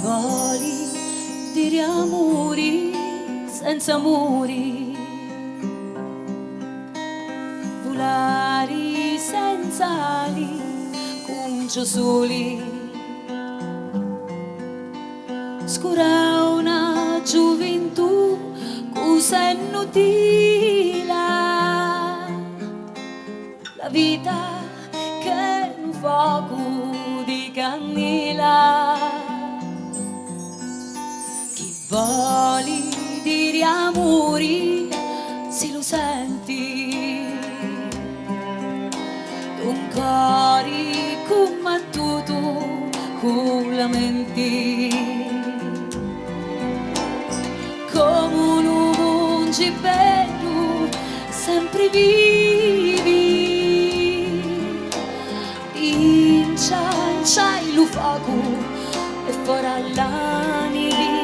voli di amori senza muri, volare senza ali, concio soli, scura una gioventù cosa inutile, la vita che è un fuoco di candela. Chi voli di amori se lo senti, un cuore combattuto con la mente, come un ungi bello sempre vivi, incianciai lo fuoco e fuori l'animi.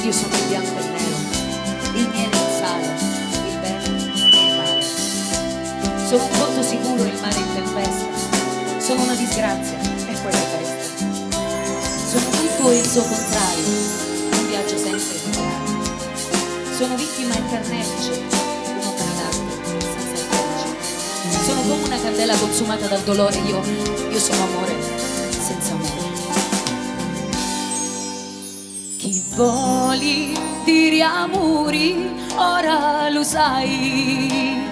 Io sono il bianco e il nero, il miele e il sale, il bene e il male. Sono un porto sicuro, il mare in tempesta. Sono una disgrazia e poi la festa. Sono tutto e il suo contrario, un viaggio sempre finale. Sono vittima e carnefice, un'opera d'arte senza infelice. Sono come una candela consumata dal dolore, io sono amore senza amore. Chi voli di amori ora lo sai,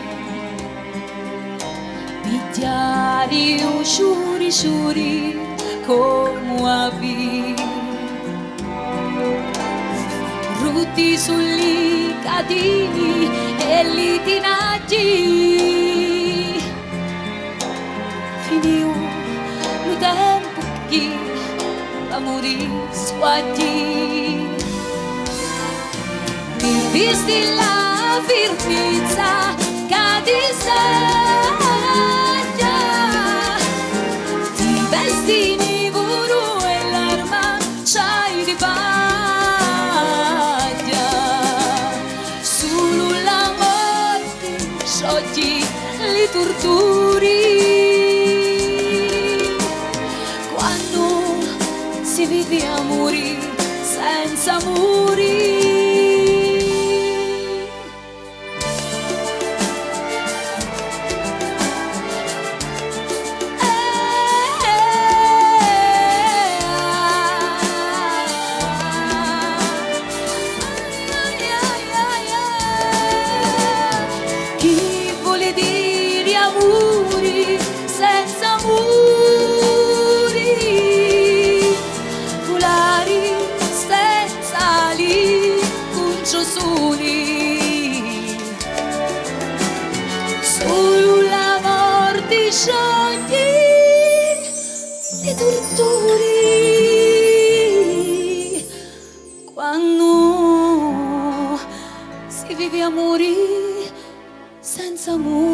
picchiari o sciuri come avi, rutti sugli cadini e litinaggi, finì lo tempo che va morire sguaggi. Mi visti la firmezza che ti saggia, ti vesti nivoro e l'arma c'hai di paglia, solo la morte sciogli le torturi, quando si vive a morire senza muri. Chi vuole dire amori senza muri, volare senza ali, concio soli, solo la morte scioglie le torturi, quando si vive a morire senza amore.